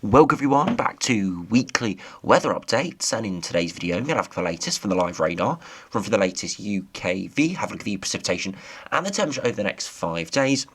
Welcome everyone back to weekly weather updates, and in today's video I'm going to have the latest from the live radar, from the latest UKV, have a look at the precipitation and the temperature over the next 5 days.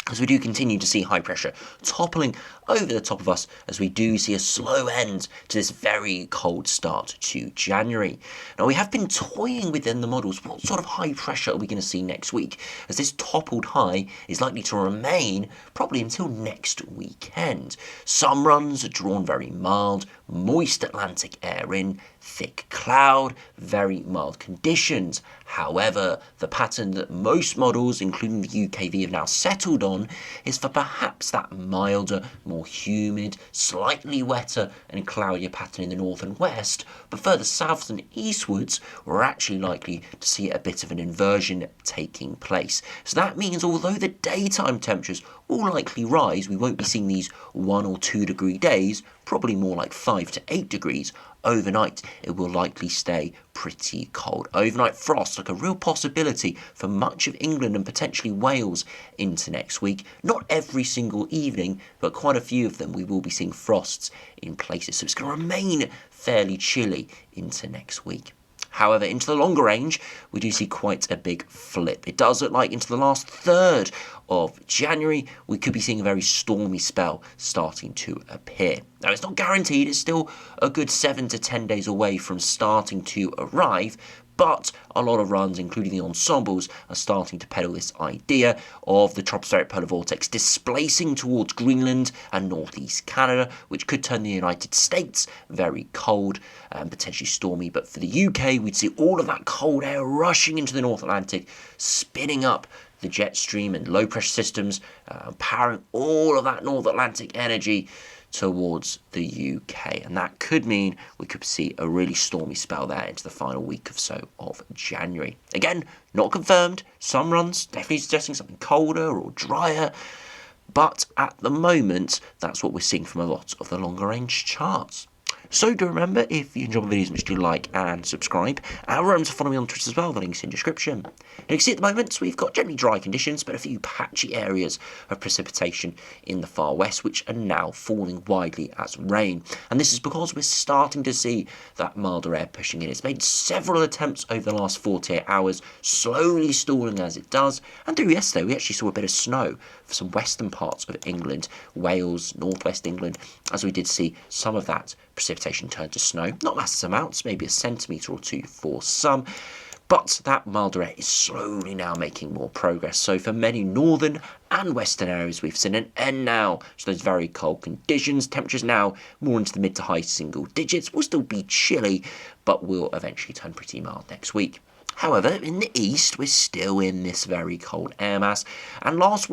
As we do continue to see high pressure toppling over the top of us, as we do see a slow end to this very cold start to January. Now, we have been toying within the models. What sort of high pressure are we going to see next week? As this toppled high is likely to remain probably until next weekend. Some runs are drawn very mild, moist Atlantic air in, thick cloud, very mild conditions. However, the pattern that most models, including the UKV, have now settled on is for perhaps that milder, more humid, slightly wetter and cloudier pattern in the north and west, but further south and eastwards, we're actually likely to see a bit of an inversion taking place. So that means although the daytime temperatures will likely rise, we won't be seeing these 1 or 2 degree days, probably more like 5 to 8 degrees. Overnight, it will likely stay pretty cold. Overnight frost, like a real possibility for much of England and potentially Wales into next week. Not every single evening, but quite a few of them we will be seeing frosts in places. So it's going to remain fairly chilly into next week. However, into the longer range, we do see quite a big flip. It does look like into the last third of January, we could be seeing a very stormy spell starting to appear. Now, it's not guaranteed. It's still a good 7 to 10 days away from starting to arrive, but a lot of runs, including the ensembles, are starting to peddle this idea of the stratospheric polar vortex displacing towards Greenland and northeast Canada, which could turn the United States very cold and potentially stormy. But for the UK, we'd see all of that cold air rushing into the North Atlantic, spinning up the jet stream and low pressure systems, powering all of that North Atlantic energy towards the UK, and that could mean we could see a really stormy spell there into the final week or so of January. Again, not confirmed. Some runs definitely suggesting something colder or drier, but at the moment that's what we're seeing from a lot of the longer range charts. So do remember, if you enjoy my videos, much do like and subscribe. And remember to follow me on Twitter as well, the link's in the description. And you can see at the moment, we've got generally dry conditions, but a few patchy areas of precipitation in the far west, which are now falling widely as rain. And this is because we're starting to see that milder air pushing in. It's made several attempts over the last 48 hours, slowly stalling as it does. And through yesterday, we actually saw a bit of snow for some western parts of England, Wales, northwest England, as we did see some of that precipitation turn to snow. Not massive amounts, maybe a centimetre or two for some, but that milder air is slowly now making more progress. So for many northern and western areas, we've seen an end now to those very cold conditions. Temperatures now more into the mid to high single digits. Will still be chilly, but will eventually turn pretty mild next week. However, in the east, we're still in this very cold air mass, and last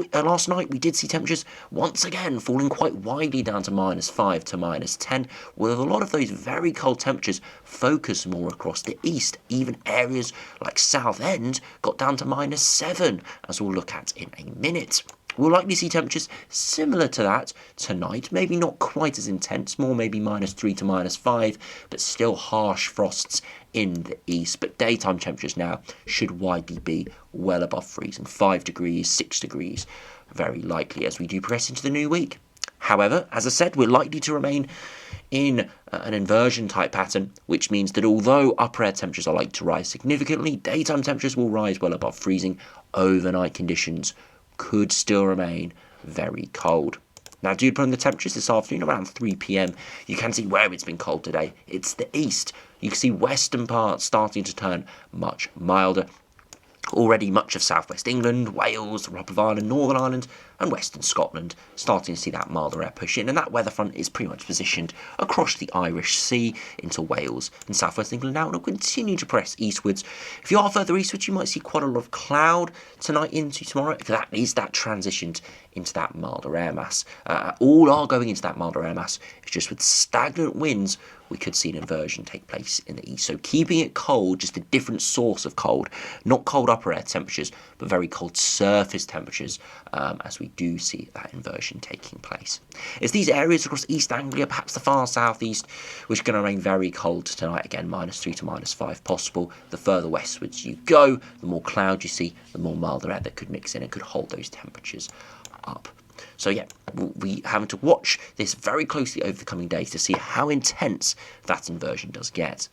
night we did see temperatures once again falling quite widely down to -5 to -10, with a lot of those very cold temperatures focused more across the east. Even areas like Southend got down to -7, as we'll look at in a minute. We'll likely see temperatures similar to that tonight, maybe not quite as intense, more maybe -3 to -5, but still harsh frosts in the east. But daytime temperatures now should widely be well above freezing, 5 degrees, 6 degrees, very likely as we do progress into the new week. However, as I said, we're likely to remain in an inversion type pattern, which means that although upper air temperatures are likely to rise significantly, daytime temperatures will rise well above freezing. Overnight conditions could still remain very cold. Now, due upon the temperatures this afternoon around 3 p.m, you can see where it's been cold today. It's the east. You can see western parts starting to turn much milder. Already much of southwest England, Wales, the Republic of Ireland, Northern Ireland and western Scotland starting to see that milder air push in, and that weather front is pretty much positioned across the Irish Sea into Wales and southwest England now, and will continue to press eastwards. If you are further eastwards, you might see quite a lot of cloud tonight into tomorrow. That is that transitioned into that milder air mass. All are going into that milder air mass. It's just with stagnant winds, we could see an inversion take place in the east. So keeping it cold, just a different source of cold, not cold upper air temperatures, but very cold surface temperatures, as we do see that inversion taking place. It's these areas across East Anglia, perhaps the far southeast, which are going to remain very cold tonight. Again, -3 to -5 possible. The further westwards you go, the more cloud you see, the more milder air that could mix in and could hold those temperatures up. So yeah, we'll be having to watch this very closely over the coming days to see how intense that inversion does get.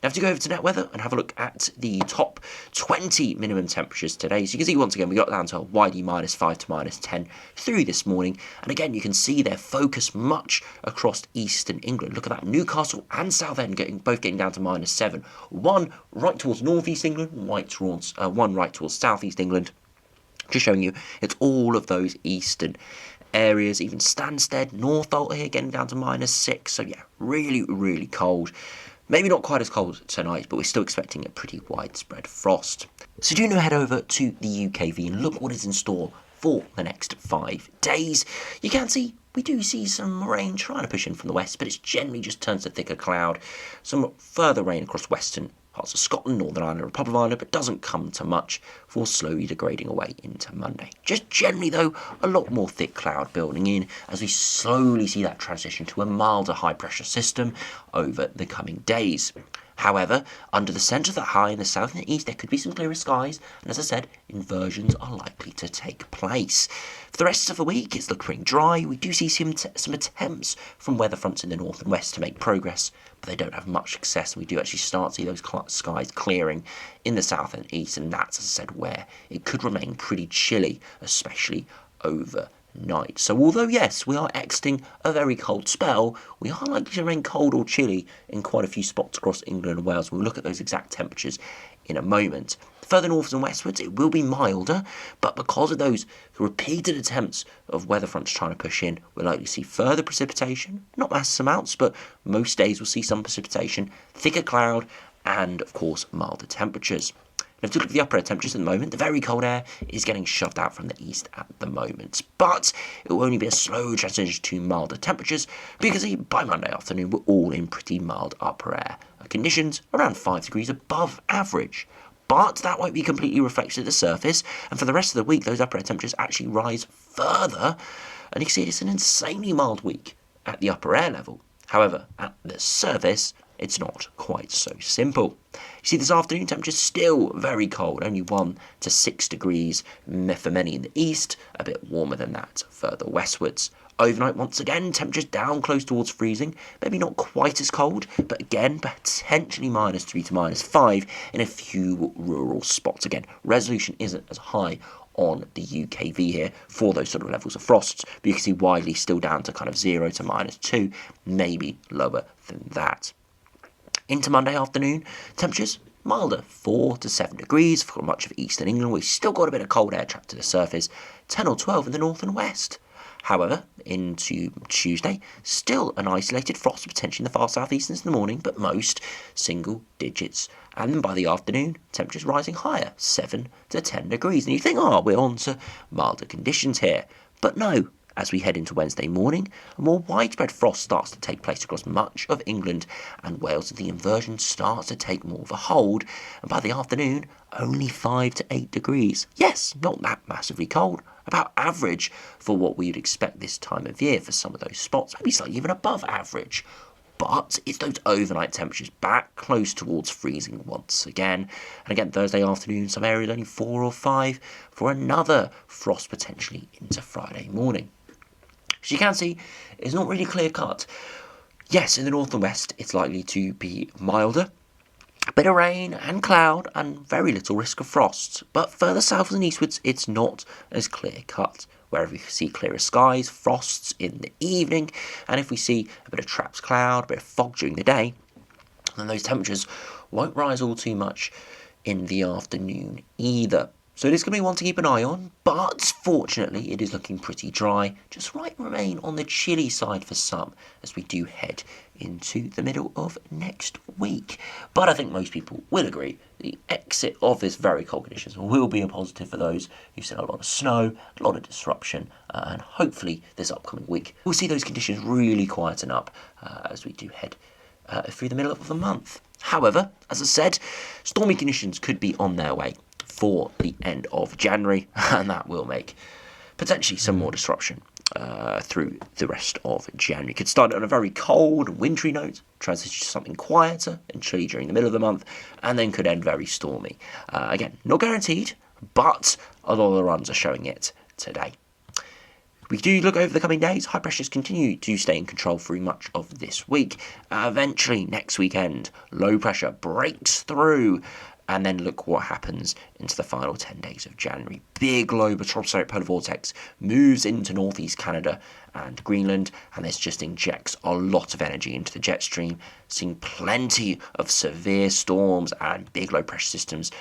Now, if you go over to net weather and have a look at the top 20 minimum temperatures today, so you can see once again we got down to widely -5 to -10 through this morning, and again you can see their focus much across eastern England. Look at that, Newcastle and Southend both getting down to -7, one right towards northeast England, one right towards southeast England. Just showing you it's all of those eastern areas, even Stansted, Northolt here getting down to -6. So yeah, really, really cold. Maybe not quite as cold tonight, but we're still expecting a pretty widespread frost. So do head over to the UKV and look what is in store for the next 5 days. You can see we do see some rain trying to push in from the west, but it's generally just turns to thicker cloud. Some further rain across western parts of Scotland, Northern Ireland, Republic of Ireland, but doesn't come to much before slowly degrading away into Monday. Just generally, though, a lot more thick cloud building in as we slowly see that transition to a milder high-pressure system over the coming days. However, under the centre of that high in the south and the east, there could be some clearer skies, and as I said, inversions are likely to take place. For the rest of the week, it's looking pretty dry. We do see some attempts from weather fronts in the north and west to make progress, but they don't have much success. We do actually start to see those skies clearing in the south and east, and that's, as I said, where it could remain pretty chilly, especially overnight. So although yes, we are exiting a very cold spell, we are likely to remain cold or chilly in quite a few spots across England and Wales. We'll look at those exact temperatures in a moment. Further north and westwards, it will be milder, but because of those repeated attempts of weather fronts trying to push in, we're likely to see further precipitation, not massive amounts, but most days we'll see some precipitation, thicker cloud, and of course milder temperatures. And if you look at the upper air temperatures at the moment, the very cold air is getting shoved out from the east at the moment. But it will only be a slow transition to milder temperatures because by Monday afternoon we're all in pretty mild upper air conditions, around 5 degrees above average. But that won't be completely reflected at the surface, and for the rest of the week those upper air temperatures actually rise further, and you can see it's an insanely mild week at the upper air level. However, at the surface, it's not quite so simple. You see this afternoon temperatures still very cold, only 1 to 6 degrees for many in the east, a bit warmer than that further westwards. Overnight, once again, temperatures down close towards freezing, maybe not quite as cold, but again, potentially -3 to -5 in a few rural spots. Again, resolution isn't as high on the UKV here for those sort of levels of frosts, but you can see widely still down to kind of 0 to -2, maybe lower than that. Into Monday afternoon, temperatures milder, 4 to 7 degrees for much of eastern England. We've still got a bit of cold air trapped to the surface, 10 or 12 in the north and west. However, into Tuesday, still an isolated frost potentially in the far southeast in the morning, but most single digits. And then by the afternoon, temperatures rising higher, 7 to 10 degrees. And you think, we're on to milder conditions here. But no. As we head into Wednesday morning, a more widespread frost starts to take place across much of England and Wales, and the inversion starts to take more of a hold, and by the afternoon, only 5 to 8 degrees. Yes, not that massively cold, about average for what we'd expect this time of year for some of those spots, maybe slightly even above average. But it's those overnight temperatures back close towards freezing once again. And again, Thursday afternoon, some areas only 4 or 5 for another frost potentially into Friday morning. As you can see, it's not really clear cut. Yes, in the north and west, it's likely to be milder. A bit of rain and cloud and very little risk of frost. But further south and eastwards, it's not as clear cut. Wherever we see clearer skies, frosts in the evening, and if we see a bit of trapped cloud, a bit of fog during the day, then those temperatures won't rise all too much in the afternoon either. So it is going to be one to keep an eye on, but fortunately it is looking pretty dry. Just might remain on the chilly side for some as we do head into the middle of next week. But I think most people will agree the exit of this very cold conditions will be a positive for those who've seen a lot of snow, a lot of disruption, and hopefully this upcoming week we'll see those conditions really quieten up as we do head through the middle of the month. However, as I said, stormy conditions could be on their way for the end of January, and that will make potentially some more disruption through the rest of January. Could start on a very cold, wintry note, transition to something quieter and chilly during the middle of the month, and then could end very stormy. Again, not guaranteed, but a lot of the runs are showing it today. We do look over the coming days. High pressures continue to stay in control through much of this week. Eventually, next weekend, low pressure breaks through. And then look what happens into the final 10 days of January. Big low stratospheric polar vortex moves into northeast Canada and Greenland, and this just injects a lot of energy into the jet stream, seeing plenty of severe storms and big low pressure systems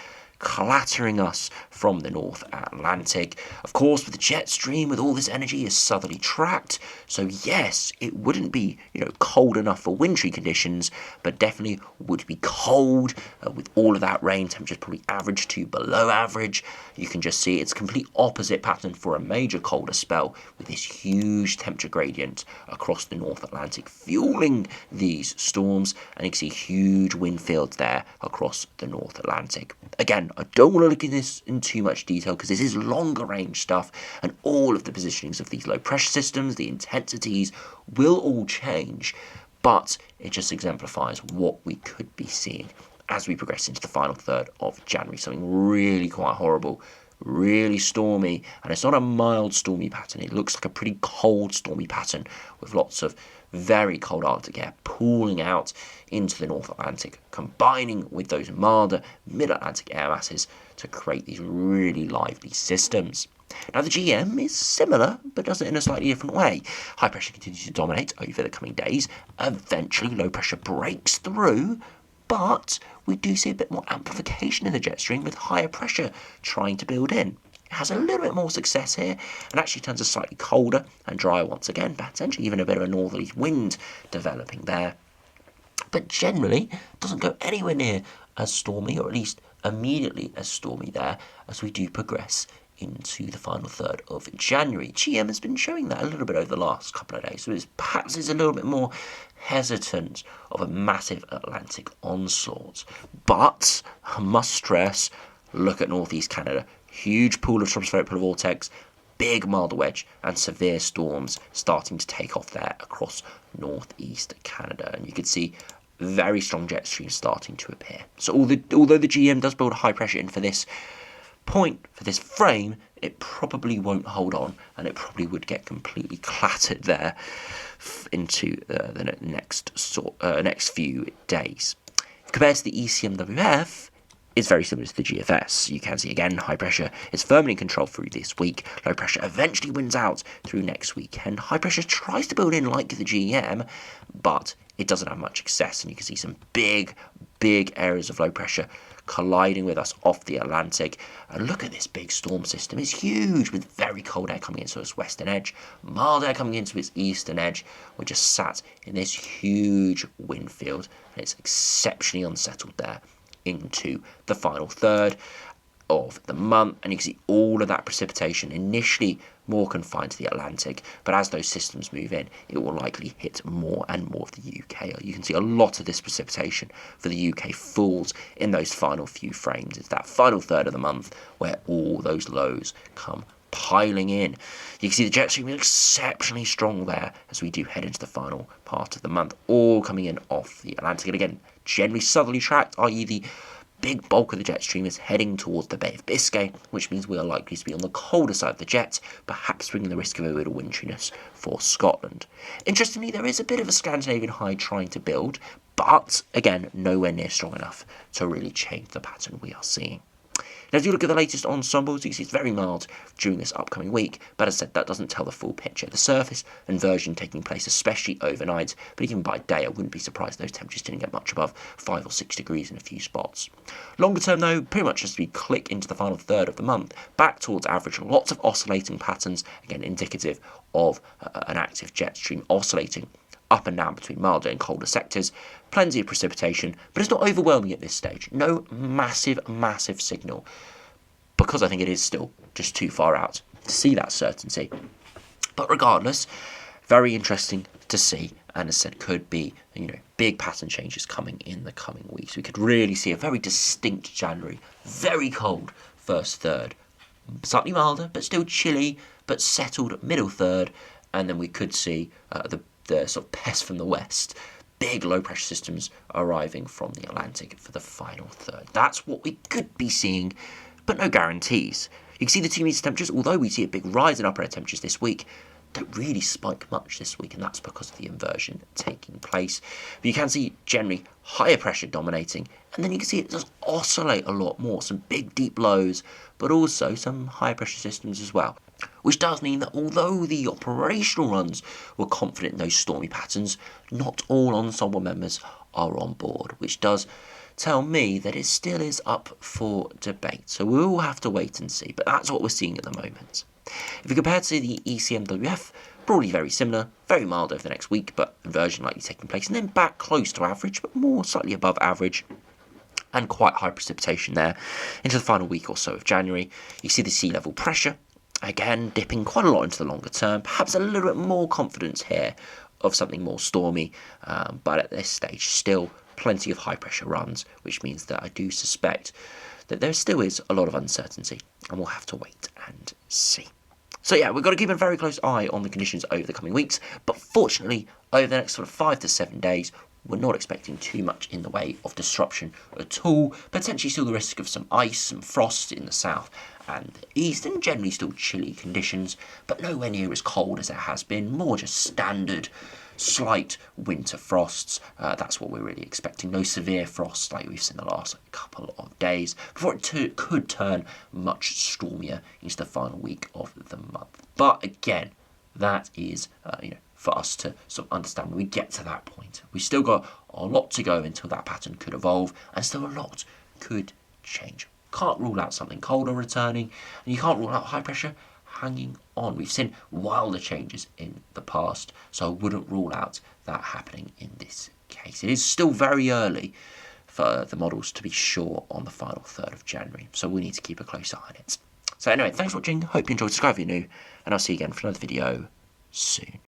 clattering us from the North Atlantic. Of course, with the jet stream, with all this energy, is southerly tracked. So yes, it wouldn't be, cold enough for wintry conditions, but definitely would be cold with all of that rain. Temperatures probably average to below average. You can just see it's complete opposite pattern for a major colder spell with this huge temperature gradient across the North Atlantic, fueling these storms. And you can see huge wind fields there across the North Atlantic. Again, I don't want to look at this in too much detail because this is longer range stuff, and all of the positionings of these low pressure systems, the intensities will all change, but it just exemplifies what we could be seeing as we progress into the final third of January. Something really quite horrible, really stormy, and it's not a mild stormy pattern. It looks like a pretty cold stormy pattern with lots of very cold Arctic air pooling out into the North Atlantic, combining with those milder mid-Atlantic air masses to create these really lively systems. Now the GM is similar, but does it in a slightly different way. High pressure continues to dominate over the coming days. Eventually low pressure breaks through, but we do see a bit more amplification in the jet stream with higher pressure trying to build in. It has a little bit more success here and actually turns a slightly colder and drier once again, potentially even a bit of a northerly wind developing there. But generally doesn't go anywhere near as stormy, or at least immediately as stormy there, as we do progress into the final third of January. GM has been showing that a little bit over the last couple of days, so perhaps is a little bit more hesitant of a massive Atlantic onslaught. But I must stress, look at northeast Canada. Huge pool of stratospheric polar vortex, big milder wedge, and severe storms starting to take off there across northeast Canada. And you can see very strong jet streams starting to appear. So although the GM does build high pressure in for this point, for this frame, it probably won't hold on, and it probably would get completely clattered there into the next few days. Compared to the ECMWF, is very similar to the GFS. You can see again, high pressure is firmly in control through this week. Low pressure eventually wins out through next weekend. High pressure tries to build in like the GM, but it doesn't have much success, and you can see some big areas of low pressure colliding with us off the Atlantic. And look at this big storm system. It's huge, with very cold air coming into its western edge, mild air coming into its eastern edge. We're just sat in this huge wind field, and it's exceptionally unsettled there into the final third of the month, and you can see all of that precipitation initially more confined to the Atlantic, but as those systems move in, it will likely hit more and more of the UK. You can see a lot of this precipitation for the UK falls in those final few frames. It's that final third of the month where all those lows come piling in. You can see the jet stream is exceptionally strong there as we do head into the final part of the month, all coming in off the Atlantic. And again, generally southerly tracked, i.e. the big bulk of the jet stream is heading towards the Bay of Biscay, which means we are likely to be on the colder side of the jet, perhaps bringing the risk of a bit of wintriness for Scotland. Interestingly, there is a bit of a Scandinavian high trying to build, but again, nowhere near strong enough to really change the pattern we are seeing. Now, if you look at the latest ensembles, you can see it's very mild during this upcoming week, but as I said, that doesn't tell the full picture. The surface inversion taking place, especially overnight, but even by day, I wouldn't be surprised those temperatures didn't get much above 5 or 6 degrees in a few spots. Longer term, though, pretty much as we click into the final third of the month, back towards average, lots of oscillating patterns, again, indicative of an active jet stream oscillating up and down between milder and colder sectors. Plenty of precipitation, but it's not overwhelming at this stage. No massive signal, because I think it is still just too far out to see that certainty. But regardless, very interesting to see, and as I said, could be, big pattern changes coming in the coming weeks. We could really see a very distinct January, very cold first third, slightly milder, but still chilly, but settled middle third, and then we could see the sort of pest from the west, big low pressure systems arriving from the Atlantic for the final third. That's what we could be seeing, but no guarantees. You can see the 2 meter temperatures, although we see a big rise in upper air temperatures this week, don't really spike much this week, and that's because of the inversion taking place. But you can see generally higher pressure dominating, and then you can see it does oscillate a lot more, some big deep lows, but also some higher pressure systems as well. Which does mean that although the operational runs were confident in those stormy patterns, not all ensemble members are on board, which does tell me that it still is up for debate. So we will have to wait and see, but that's what we're seeing at the moment. If you compare to the ECMWF, broadly very similar, very mild over the next week, but inversion likely taking place, and then back close to average, but more slightly above average, and quite high precipitation there into the final week or so of January. You see the sea level pressure, again dipping quite a lot into the longer term, perhaps a little bit more confidence here of something more stormy, but at this stage still plenty of high pressure runs, which means that I do suspect that there still is a lot of uncertainty, and we'll have to wait and see. So yeah, we've got to keep a very close eye on the conditions over the coming weeks, but fortunately over the next sort of 5 to 7 days we're not expecting too much in the way of disruption at all. Potentially still the risk of some ice and frost in the south and the east, and generally still chilly conditions, but nowhere near as cold as it has been, more just standard slight winter frosts. That's what we're really expecting. No severe frosts like we've seen the last couple of days before it could turn much stormier into the final week of the month. But again, that is for us to sort of understand when we get to that point. We've still got a lot to go until that pattern could evolve, and still a lot could change. Can't rule out something colder returning, and you can't rule out high pressure hanging on. We've seen wilder changes in the past, so I wouldn't rule out that happening in this case. It is still very early for the models to be sure on the final 3rd of January, so we need to keep a close eye on it. So anyway, thanks for watching, hope you enjoyed, subscribe if you're new, and I'll see you again for another video soon.